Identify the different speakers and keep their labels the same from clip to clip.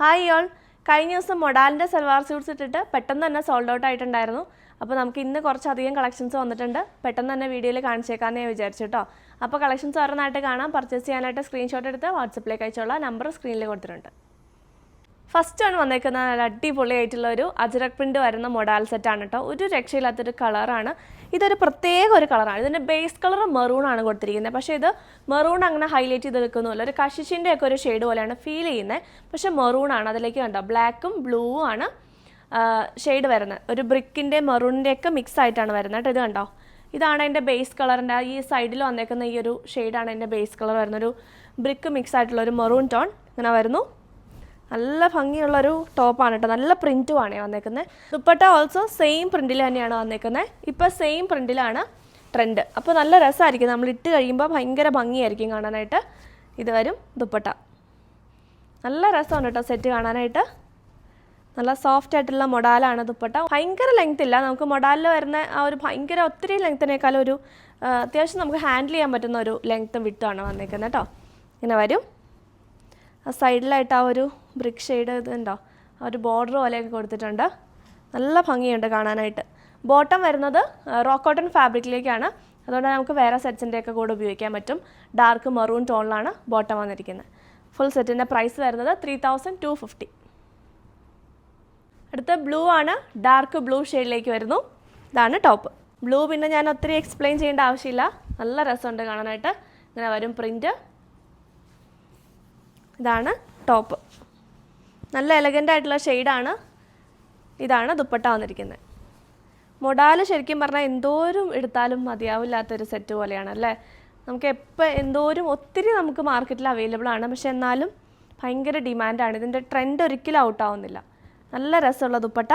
Speaker 1: Hi y'all, കഴിഞ്ഞ ദിവസം മൊഡാലിൻ്റെ salwar suites ഇട്ടിട്ട് പെട്ടെന്ന് തന്നെ സോൾഡ് ഔട്ട് ആയിട്ടുണ്ടായിരുന്നു. അപ്പോൾ നമുക്ക് ഇന്ന് കുറച്ചധികം കളക്ഷൻസ് വന്നിട്ടുണ്ട്. പെട്ടെന്ന് തന്നെ വീഡിയോയിൽ കാണിച്ചേക്കാമെന്ന് ഞാൻ വിചാരിച്ചു കേട്ടോ. അപ്പോൾ കളക്ഷൻസ് ഓരോന്നായിട്ട് കാണാം. പർച്ചേസ് ചെയ്യാനായിട്ട് സ്ക്രീൻഷോട്ട് എടുത്ത് വാട്സപ്പിലേക്ക് അയച്ചോളാം. നമ്പർ സ്ക്രീനിൽ കൊടുത്തിട്ടുണ്ട്. ഫസ്റ്റ് ആണ് വന്നേക്കുന്ന നല്ല അടിപൊളിയായിട്ടുള്ള ഒരു അജ്രക് പ്രിൻ്റ് വരുന്ന മൊഡാൽ സെറ്റാണ് കേട്ടോ. ഒരു രക്ഷയില്ലാത്തൊരു കളറാണ്. ഇതൊരു പ്രത്യേക ഒരു കളറാണ്. ഇതിൻ്റെ ബേസ് കളർ മെറൂൺ ആണ് കൊടുത്തിരിക്കുന്നത്. പക്ഷേ ഇത് മെറൂൺ അങ്ങനെ ഹൈലൈറ്റ് ചെയ്ത് നിൽക്കുന്നില്ല. ഒരു കഷിഷിൻ്റെ ഒക്കെ ഒരു ഷെയ്ഡ് പോലെയാണ് ഫീൽ ചെയ്യുന്നത്. പക്ഷേ മെറൂൺ ആണ്. അതിലേക്ക് കണ്ടോ ബ്ലാക്കും ബ്ലൂവും ആണ് ഷെയ്ഡ് വരുന്നത്. ഒരു ബ്രിക്കിൻ്റെ മെറൂണിൻ്റെ ഒക്കെ മിക്സ് ആയിട്ടാണ് വരുന്നത് കേട്ടോ. ഇത് കണ്ടോ, ഇതാണ് എൻ്റെ ബേസ് കളറിൻ്റെ ഈ സൈഡിൽ വന്നേക്കുന്ന ഈ ഒരു ഷെയ്ഡാണ് എൻ്റെ ബേസ് കളർ വരുന്നത്. ഒരു ബ്രിക്ക് മിക്സ് ആയിട്ടുള്ള ഒരു മെറൂൺ ടോൺ ഇങ്ങനെ വരുന്നു. നല്ല ഭംഗിയുള്ളൊരു ടോപ്പാണ് കേട്ടോ. നല്ല പ്രിൻറ്റുമാണ് വന്നേക്കുന്നത്. ദുപ്പട്ട ഓൾസോ സെയിം പ്രിൻറ്റിൽ തന്നെയാണ് വന്നേക്കുന്നത്. ഇപ്പോൾ സെയിം പ്രിൻറ്റിലാണ് ട്രെൻഡ്. അപ്പോൾ നല്ല രസമായിരിക്കും, നമ്മൾ ഇട്ട് കഴിയുമ്പോൾ ഭയങ്കര ഭംഗിയായിരിക്കും കാണാനായിട്ട്. ഇത് വരും ദുപ്പട്ട. നല്ല രസമാണ് കേട്ടോ സെറ്റ് കാണാനായിട്ട്. നല്ല സോഫ്റ്റ് ആയിട്ടുള്ള മൊഡാലാണ് ദുപ്പട്ട. ഭയങ്കര ലെങ്ത് ഇല്ല. നമുക്ക് മൊഡാലിൽ വരുന്ന ആ ഒരു ഭയങ്കര ഒത്തിരി ലെങ്ത്തിനേക്കാളും ഒരു അത്യാവശ്യം നമുക്ക് ഹാൻഡിൽ ചെയ്യാൻ പറ്റുന്ന ഒരു ലെങ്ത്തും വിട്ടുമാണ് വന്നേക്കുന്നത് കേട്ടോ. ഇങ്ങനെ വരും. ആ സൈഡിലായിട്ട് ആ ഒരു ബ്രിക്ക് ഷെയ്ഡ് ഇതുണ്ടോ, ആ ഒരു ബോർഡർ പോലെയൊക്കെ കൊടുത്തിട്ടുണ്ട്. നല്ല ഭംഗിയുണ്ട് കാണാനായിട്ട്. ബോട്ടം വരുന്നത് റോക്ക് കോട്ടൺ ഫാബ്രിക്കിലേക്കാണ്. അതുകൊണ്ട് നമുക്ക് വേറെ സെറ്റ്സിൻ്റെയൊക്കെ കൂടെ ഉപയോഗിക്കാൻ പറ്റും. ഡാർക്ക് മെറൂൺ ടോണിലാണ് ബോട്ടം വന്നിരിക്കുന്നത്. ഫുൾ സെറ്റിൻ്റെ പ്രൈസ് വരുന്നത് 3250. അടുത്ത ബ്ലൂ ആണ്. ഡാർക്ക് ബ്ലൂ ഷെയ്ഡിലേക്ക് വരുന്നു. ഇതാണ് ടോപ്പ്. ബ്ലൂ പിന്നെ ഞാൻ ഒത്തിരി എക്സ്പ്ലെയിൻ ചെയ്യേണ്ട ആവശ്യമില്ല. നല്ല രസമുണ്ട് കാണാനായിട്ട്. ഇങ്ങനെ വരും പ്രിൻറ്റ്. ഇതാണ് ടോപ്പ്. നല്ല എലഗൻ്റ് ആയിട്ടുള്ള ഷെയ്ഡാണ്. ഇതാണ് ദുപ്പട്ട വന്നിരിക്കുന്നത്. മൊഡാല് ശരിക്കും പറഞ്ഞാൽ എന്തോരം എടുത്താലും മതിയാവില്ലാത്തൊരു സെറ്റ് പോലെയാണ് അല്ലേ. നമുക്ക് എപ്പോൾ എന്തോരം ഒത്തിരി നമുക്ക് മാർക്കറ്റിൽ അവൈലബിൾ ആണ്. പക്ഷെ എന്നാലും ഭയങ്കര ഡിമാൻഡാണ്. ഇതിൻ്റെ ട്രെൻഡ് ഒരിക്കലും ഔട്ടാവുന്നില്ല. നല്ല രസമുള്ള ദുപ്പട്ട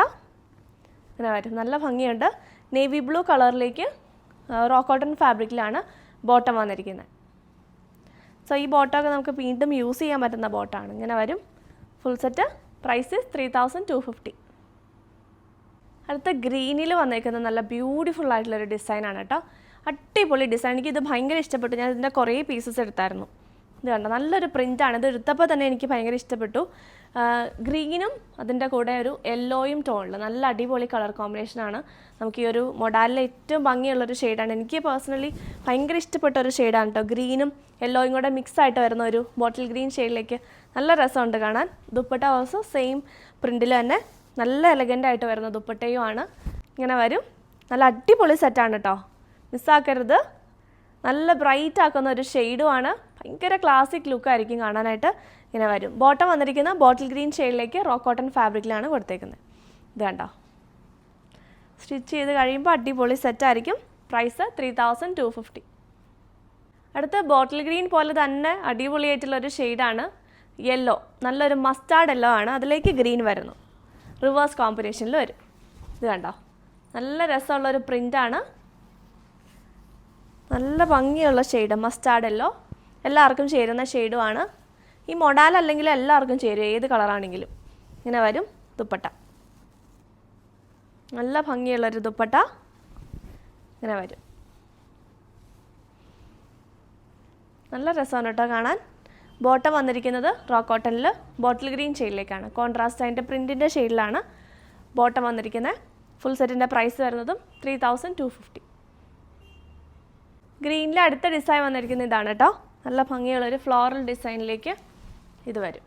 Speaker 1: ഇങ്ങനെ വരും. നല്ല ഭംഗിയുണ്ട്. നേവി ബ്ലൂ കളറിലേക്ക് റോക്ക് കോട്ടൺ ഫാബ്രിക്കിലാണ് ബോട്ടം വന്നിരിക്കുന്നത്. സോ ഈ ബോട്ടമൊക്കെ നമുക്ക് വീണ്ടും യൂസ് ചെയ്യാൻ പറ്റുന്ന ബോട്ടാണ്. ഇങ്ങനെ വരും ഫുൾ സെറ്റ്. പ്രൈസ് 3250. അടുത്ത ഗ്രീനിൽ വന്നേക്കുന്നത് നല്ല ബ്യൂട്ടിഫുൾ ആയിട്ടുള്ളൊരു ഡിസൈനാണ് കേട്ടോ. അടിപൊളി ഡിസൈൻ. എനിക്കിത് ഭയങ്കര ഇഷ്ടപ്പെട്ടു. ഞാൻ ഇതിൻ്റെ കുറേ പീസസ് എടുത്തായിരുന്നു. ഇത് കണ്ടോ, നല്ലൊരു പ്രിൻ്റാണ്. ഇത് എടുത്തപ്പോൾ തന്നെ എനിക്ക് ഭയങ്കര ഇഷ്ടപ്പെട്ടു. ഗ്രീനും അതിൻ്റെ കൂടെ ഒരു യെല്ലോയും ടോണിൽ നല്ല അടിപൊളി കളർ കോമ്പിനേഷനാണ്. നമുക്ക് ഈ ഒരു മൊഡാലിലെ ഏറ്റവും ഭംഗിയുള്ളൊരു ഷെയ്ഡാണ്. എനിക്ക് പേഴ്സണലി ഭയങ്കര ഇഷ്ടപ്പെട്ട ഒരു ഷെയ്ഡാണ് കേട്ടോ. ഗ്രീനും യെല്ലോയും കൂടെ മിക്സ് ആയിട്ട് വരുന്ന ഒരു ബോട്ടിൽ ഗ്രീൻ ഷെയ്ഡിലേക്ക് നല്ല രസമുണ്ട് കാണാൻ. ദുപ്പട്ട ഓൾസോ സെയിം പ്രിൻറ്റിൽ തന്നെ നല്ല എലഗൻ്റ് ആയിട്ട് വരുന്ന ദുപ്പട്ടയുമാണ്. ഇങ്ങനെ വരും. നല്ല അടിപൊളി സെറ്റാണ് കേട്ടോ, മിസ്സാക്കരുത്. നല്ല ബ്രൈറ്റ് ആക്കുന്ന ഒരു ഷെയ്ഡുമാണ്. ഭയങ്കര ക്ലാസിക് ലുക്കായിരിക്കും കാണാനായിട്ട്. ഇങ്ങനെ വരും. ബോട്ടം വന്നിരിക്കുന്ന ബോട്ടിൽ ഗ്രീൻ ഷെയ്ഡിലേക്ക് റോക്ക് കോട്ടൺ ഫാബ്രിക്കിലാണ് കൊടുത്തേക്കുന്നത്. ഇത് കണ്ടോ, സ്റ്റിച്ച് ചെയ്ത് കഴിയുമ്പോൾ അടിപൊളി സെറ്റായിരിക്കും. പ്രൈസ് 3250. അടുത്ത് ബോട്ടിൽ ഗ്രീൻ പോലെ തന്നെ അടിപൊളിയായിട്ടുള്ളൊരു ഷെയ്ഡാണ് യെല്ലോ. നല്ലൊരു മസ്റ്റാർഡ് യെല്ലോ ആണ്. അതിലേക്ക് ഗ്രീൻ വരുന്നു. റിവേഴ്സ് കോമ്പിനേഷനിൽ വരും. ഇത് കണ്ടോ, നല്ല രസമുള്ളൊരു പ്രിൻ്റാണ്. നല്ല ഭംഗിയുള്ള ഷെയ്ഡ് മസ്റ്റാർഡ് യെല്ലോ. എല്ലാവർക്കും ചേരുന്ന ഷെയ്ഡുമാണ്. ഈ മൊഡാൽ അല്ലെങ്കിൽ എല്ലാവർക്കും ചേരും, ഏത് കളറാണെങ്കിലും. ഇങ്ങനെ വരും ദുപ്പട്ട. നല്ല ഭംഗിയുള്ളൊരു ദുപ്പട്ട ഇങ്ങനെ വരും. നല്ല രസമാണ് കേട്ടോ കാണാൻ. ബോട്ടം വന്നിരിക്കുന്നത് റോക്ക് കോട്ടണിൽ ബോട്ടിൽ ഗ്രീൻ ഷെയ്ഡിലേക്കാണ്. കോൺട്രാസ്റ്റ് അതിൻ്റെ പ്രിൻറ്റിൻ്റെ ഷെയ്ഡിലാണ് ബോട്ടം വന്നിരിക്കുന്നത്. ഫുൾ സെറ്റിൻ്റെ പ്രൈസ് വരുന്നതും 3250. ഗ്രീനിൽ അടുത്ത ഡിസൈൻ വന്നിരിക്കുന്നത് ഇതാണ് കേട്ടോ. നല്ല ഭംഗിയുള്ളൊരു ഫ്ലോറൽ ഡിസൈനിലേക്ക് ഇത് വരും.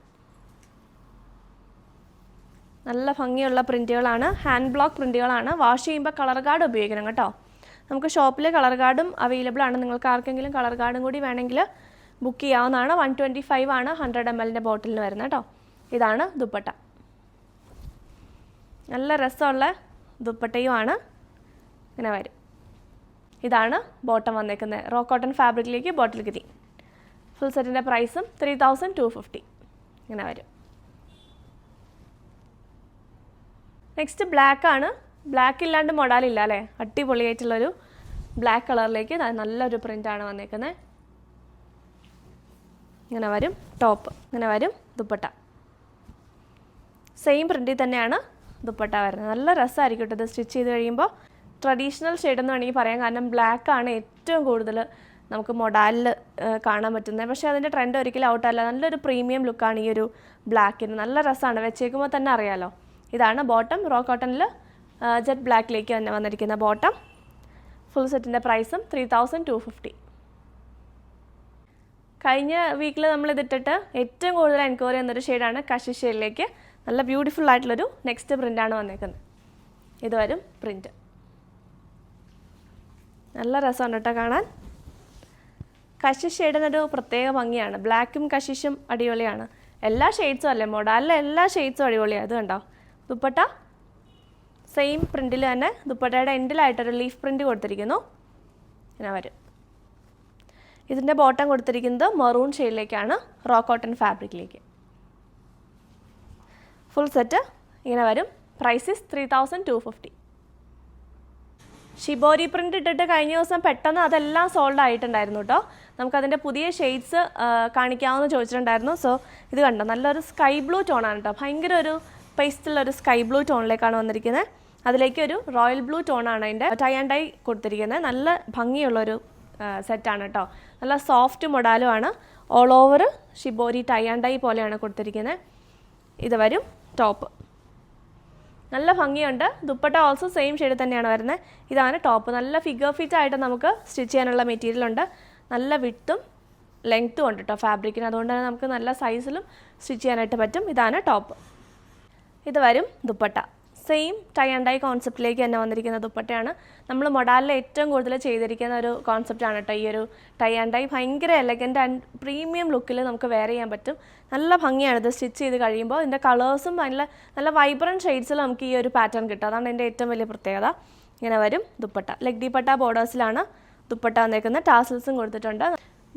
Speaker 1: നല്ല ഭംഗിയുള്ള പ്രിൻറ്റുകളാണ്. ഹാൻഡ് ബ്ലോക്ക് പ്രിൻറ്റുകളാണ്. വാഷ് ചെയ്യുമ്പോൾ കളർ കാർഡ് ഉപയോഗിക്കണം കേട്ടോ. നമുക്ക് ഷോപ്പിൽ കളർ കാർഡും അവൈലബിൾ ആണ്. നിങ്ങൾക്ക് ആർക്കെങ്കിലും കളർ കാർഡും കൂടി വേണമെങ്കിൽ ബുക്ക് ചെയ്യാവുന്നതാണ്. 125 ആണ് 100 ml ബോട്ടിലിന് വരുന്നത് കേട്ടോ. ഇതാണ് ദുപ്പട്ട. നല്ല രസമുള്ള ദുപ്പട്ടയുമാണ്. ഇങ്ങനെ വരും. ഇതാണ് ബോട്ടം വന്നേക്കുന്നത്. റോക്ക് കോട്ടൺ ഫാബ്രിക്കിലേക്ക് ബോട്ടിൽ ഗ്രീൻ. ഫുൾ സെറ്റിൻ്റെ പ്രൈസും 3250. ഇങ്ങനെ വരും. നെക്സ്റ്റ് ബ്ലാക്ക് ആണ്. ബ്ലാക്ക് ഇല്ലാണ്ട് മൊഡാലില്ല അല്ലേ. അടിപൊളിയായിട്ടുള്ളൊരു ബ്ലാക്ക് കളറിലേക്ക് നല്ലൊരു പ്രിൻ്റാണ് വന്നേക്കുന്നത്. ഇങ്ങനെ വരും ടോപ്പ്. ഇങ്ങനെ വരും ദുപ്പട്ട. സെയിം പ്രിൻറ്റിൽ തന്നെയാണ് ദുപ്പട്ട വരുന്നത്. നല്ല രസമായിരിക്കും കേട്ടോ ഇത് സ്റ്റിച്ച് ചെയ്ത് കഴിയുമ്പോൾ. ട്രഡീഷണൽ ഷെയ്ഡെന്ന് വേണമെങ്കിൽ പറയാം. കാരണം ബ്ലാക്ക് ആണ് ഏറ്റവും കൂടുതൽ നമുക്ക് മൊഡാലിൽ കാണാൻ പറ്റുന്നത്. പക്ഷേ അതിൻ്റെ ട്രെൻഡ് ഒരിക്കലും ഔട്ടല്ല. നല്ലൊരു പ്രീമിയം ലുക്കാണ് ഈ ഒരു ബ്ലാക്കിന്. നല്ല രസമാണ്, വെച്ചേക്കുമ്പോൾ തന്നെ അറിയാലോ. ഇതാണ് ബോട്ടം. റോ കോട്ടണിൽ ജെറ്റ് ബ്ലാക്കിലേക്ക് തന്നെ വന്നിരിക്കുന്ന ബോട്ടം. ഫുൾ സെറ്റിൻ്റെ പ്രൈസും 3250. കഴിഞ്ഞ വീക്കിൽ നമ്മളിതിട്ടിട്ട് ഏറ്റവും കൂടുതൽ എൻക്വയറി ചെയ്യുന്നൊരു ഷെയ്ഡാണ് കഷിഷ് ഷെയ്ഡിലേക്ക്. നല്ല ബ്യൂട്ടിഫുൾ ആയിട്ടുള്ളൊരു നെക്സ്റ്റ് പ്രിൻ്റാണ് വന്നേക്കുന്നത്. ഇത് വരും പ്രിൻറ്റ്. നല്ല രസമുണ്ട് കേട്ടോ കാണാൻ. കഷിഷ് ഷെയ്ഡിനൊരു പ്രത്യേക ഭംഗിയാണ്. ബ്ലാക്കും കഷിഷും അടിപൊളിയാണ്. എല്ലാ ഷെയ്ഡ്സും അല്ലേ, മൊഡാലിലെ എല്ലാ ഷെയ്ഡ്സും അടിപൊളിയാണ്. അത് കണ്ടോ, ദുപ്പട്ട സെയിം പ്രിൻറ്റിൽ തന്നെ ദുപ്പട്ടയുടെ എൻഡിലായിട്ടൊരു ലീഫ് പ്രിൻറ്റ് കൊടുത്തിരിക്കുന്നു. ഇങ്ങനെ വരും. ഇതിൻ്റെ ബോട്ടം കൊടുത്തിരിക്കുന്നത് മെറൂൺ ഷെയ്ഡിലേക്കാണ്, റോ കോട്ടൺ ഫാബ്രിക്കിലേക്ക്. ഫുൾ സെറ്റ് ഇങ്ങനെ വരും. പ്രൈസ് 3250. ഷിബോരി പ്രിൻ്റ് ഇട്ടിട്ട് കഴിഞ്ഞ ദിവസം പെട്ടെന്ന് അതെല്ലാം സോൾഡ് ആയിട്ടുണ്ടായിരുന്നു കേട്ടോ. നമുക്കതിൻ്റെ പുതിയ ഷെയ്ഡ്സ് കാണിക്കാമെന്ന് ചോദിച്ചിട്ടുണ്ടായിരുന്നു. സോ ഇത് കണ്ടോ, നല്ലൊരു സ്കൈ ബ്ലൂ ടോണാണ് കേട്ടോ. ഭയങ്കര ഒരു പേസ്റ്റുള്ളൊരു സ്കൈ ബ്ലൂ ടോണിലേക്കാണ് വന്നിരിക്കുന്നത്. അതിലേക്ക് ഒരു റോയൽ ബ്ലൂ ടോണാണ് അതിൻ്റെ ടൈ ആൻഡ് ഡൈ കൊടുത്തിരിക്കുന്നത്. നല്ല ഭംഗിയുള്ളൊരു സെറ്റാണ് കേട്ടോ. നല്ല സോഫ്റ്റ് മൊഡാലുമാണ്. All over shibori tie and dye പോലെയാണ് കൊടുത്തിരിക്കുന്നത്. ഇത് വരും ടോപ്പ്. നല്ല ഭംഗിയുണ്ട്. ദുപ്പട്ട ഓൾസോ സെയിം ഷെയ്ഡ് തന്നെയാണ് വരുന്നത്. ഇതാണ് ടോപ്പ്. നല്ല ഫിഗർ ഫിറ്റ് ആയിട്ട് നമുക്ക് സ്റ്റിച്ച് ചെയ്യാനുള്ള മെറ്റീരിയൽ ഉണ്ട്. നല്ല വിഡ്ത്തും ലെങ്ത്തും ഉണ്ട് കേട്ടോ ഫാബ്രിക്കിന്. അതുകൊണ്ട് തന്നെ നമുക്ക് നല്ല സൈസിലും സ്റ്റിച്ച് ചെയ്യാനായിട്ട് പറ്റും. ഇതാണ് ടോപ്പ്. ഇത് വരും dupatta. Same tie and dye കോൺസെപ്റ്റിലേക്ക് തന്നെ വന്നിരിക്കുന്ന ദുപ്പട്ടയാണ്. നമ്മൾ മൊഡാലിൽ ഏറ്റവും കൂടുതൽ ചെയ്തിരിക്കുന്ന ഒരു കോൺസെപ്റ്റാണ് കേട്ടോ ഈ ഒരു ടൈ ആൻഡ് ഡൈ. ഭയങ്കര എലഗൻ്റ് ആൻഡ് പ്രീമിയം ലുക്കിൽ നമുക്ക് വെയർ ചെയ്യാൻ പറ്റും. നല്ല ഭംഗിയാണ് ഇത് സ്റ്റിച്ച് ചെയ്ത് കഴിയുമ്പോൾ. ഇതിൻ്റെ കളേഴ്സും നല്ല വൈബ്രൻറ്റ് ഷെയ്ഡ്സിൽ നമുക്ക് ഈ ഒരു പാറ്റേൺ കിട്ടും. അതാണ് എൻ്റെ ഏറ്റവും വലിയ പ്രത്യേകത. ഇങ്ങനെ വരും ദുപ്പട്ട. ലെഗ് ഡീപ്പട്ട ബോർഡേഴ്സിലാണ് ദുപ്പട്ട വന്നേക്കുന്നത്. ടാസിൽസും കൊടുത്തിട്ടുണ്ട്.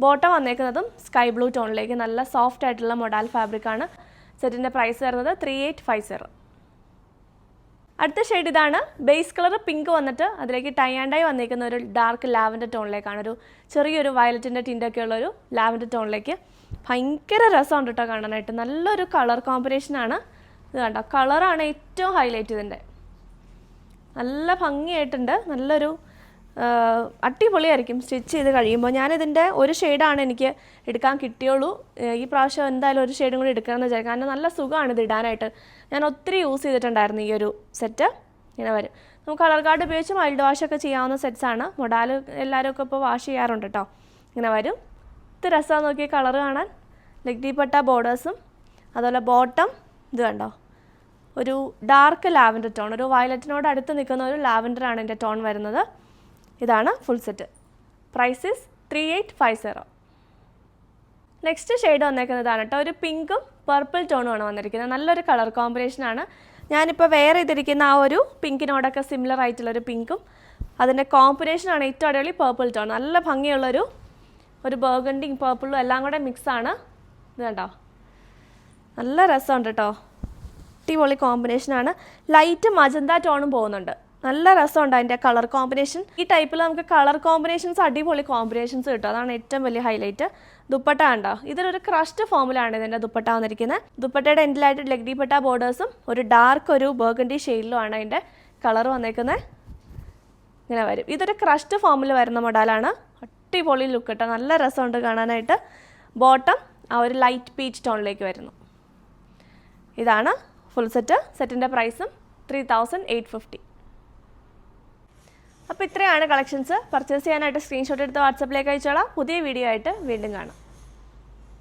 Speaker 1: ബോട്ടം വന്നേക്കുന്നതും സ്കൈ ബ്ലൂ ടോണിലേക്ക് നല്ല സോഫ്റ്റ് ആയിട്ടുള്ള മൊഡാൽ ഫാബ്രിക്കാണ്. സെറ്റിൻ്റെ പ്രൈസ് വരുന്നത് 3850. അടുത്ത ഷെയ്ഡ് ഇതാണ്. ബേസ് കളർ പിങ്ക് വന്നിട്ട് അതിലേക്ക് ടൈ ആൻഡ് ഡൈ വന്നിരിക്കുന്ന ഒരു ഡാർക്ക് ലാവൻഡർ ടോണിലേക്കാണ്. ഒരു ചെറിയൊരു വയലറ്റിൻ്റെ ടിൻ്റൊക്കെ ഉള്ളൊരു ലാവൻഡർ ടോണിലേക്ക്. ഭയങ്കര രസമുണ്ട് കേട്ടോ കാണാനായിട്ട്. നല്ലൊരു കളർ കോമ്പിനേഷനാണ്. ഇത് കണ്ടോ, കളറാണ് ഏറ്റവും ഹൈലൈറ്റ് ഇതിൻ്റെ. നല്ല ഭംഗിയായിട്ടുണ്ട്. നല്ലൊരു അടിപൊളിയായിരിക്കും സ്റ്റിച്ച് ചെയ്ത് കഴിയുമ്പോൾ. ഞാനിതിൻ്റെ ഒരു ഷെയ്ഡാണ് എനിക്ക് എടുക്കാൻ കിട്ടിയുള്ളൂ. ഈ പ്രാവശ്യം എന്തായാലും ഒരു ഷെയ്ഡും കൂടി എടുക്കണമെന്ന് വിചാരിക്കും. കാരണം നല്ല സുഖമാണ് ഇത് ഇടാനായിട്ട്. ഞാൻ ഒത്തിരി യൂസ് ചെയ്തിട്ടുണ്ടായിരുന്നു ഈ ഒരു സെറ്റ്. ഇങ്ങനെ വരും. നമുക്ക് കളർ കാർഡ് ഉപയോഗിച്ച് മൈൽഡ് വാഷൊക്കെ ചെയ്യാവുന്ന സെറ്റ്സാണ്. മൊഡാൽ എല്ലാവരും ഒക്കെ ഇപ്പോൾ വാഷ് ചെയ്യാറുണ്ട് കേട്ടോ. ഇങ്ങനെ വരും. ഇത് രസമാണ് നോക്കിയ കളർ കാണാൻ. ലെഗ് ഡീപ്പട്ട ബോർഡേഴ്സും അതുപോലെ ബോട്ടം ഇത് കണ്ടോ, ഒരു ഡാർക്ക് ലാവൻഡർ ടോൺ. ഒരു വയലറ്റിനോട് അടുത്ത് നിൽക്കുന്ന ഒരു ലാവൻഡറാണ് എൻ്റെ ടോൺ വരുന്നത്. ഇതാണ് full set. Price 3850. Next shade വന്നേക്കുന്നതാണ് കേട്ടോ. ഒരു പിങ്കും പർപ്പിൾ ടോണുമാണ് വന്നിരിക്കുന്നത്. നല്ലൊരു കളർ കോമ്പിനേഷനാണ്. ഞാനിപ്പോൾ വെയർ ചെയ്തിരിക്കുന്ന ആ ഒരു പിങ്കിനോടൊക്കെ സിമിലർ ആയിട്ടുള്ളൊരു പിങ്കും അതിൻ്റെ കോമ്പിനേഷനാണ് ഏറ്റവും അടിപൊളി പർപ്പിൾ ടോൺ. നല്ല ഭംഗിയുള്ളൊരു ബർഗണ്ടിയും പർപ്പിളും എല്ലാം കൂടെ മിക്സാണ്. ഇത് കണ്ടോ, നല്ല രസമുണ്ട് കേട്ടോ. അടിപൊളി കോമ്പിനേഷനാണ്. ലൈറ്റ് മജന്ത ടോണും പോകുന്നുണ്ട്. നല്ല രസമുണ്ട് അതിൻ്റെ കളർ കോമ്പിനേഷൻ. ഈ ടൈപ്പിൽ നമുക്ക് കളർ കോമ്പിനേഷൻസ് അടിപൊളി കോമ്പിനേഷൻസ് കിട്ടും. അതാണ് ഏറ്റവും വലിയ ഹൈലൈറ്റ്. ദുപ്പട്ട കണ്ടോ, ഇതൊരു ക്രഷ്ഡ് ഫോമിലാണ് ഇതിൻ്റെ ദുപ്പട്ട വന്നിരിക്കുന്നത്. ദുപ്പട്ടയുടെ എൻഡിലായിട്ട് ലെഗ് ഡീപ്പട്ട ബോർഡേഴ്സും ഒരു ഡാർക്ക് ഒരു ബർഗണ്ടി ഷെയ്ഡിലുമാണ് അതിൻ്റെ കളർ വന്നേക്കുന്നത്. ഇങ്ങനെ വരും. ഇതൊരു ക്രഷ്ഡ് ഫോമിൽ വരുന്ന മോഡലാണ്. അടിപൊളി ലുക്ക് കേട്ടോ. നല്ല രസമുണ്ട് കാണാനായിട്ട്. ബോട്ടം ആ ഒരു ലൈറ്റ് പീച്ച് ടോണിലേക്ക് വരുന്നു. ഇതാണ് ഫുൾ സെറ്റ്. സെറ്റിൻ്റെ പ്രൈസും 3850. അപ്പോൾ ഇത്രയാണ് കളക്ഷൻസ്. പർച്ചേസ് ചെയ്യാനായിട്ട് സ്ക്രീൻഷോട്ട് എടുത്ത് വാട്സപ്പിലേക്ക് അയച്ചോളാം. പുതിയ വീഡിയോ ആയിട്ട് വീണ്ടും കാണാം.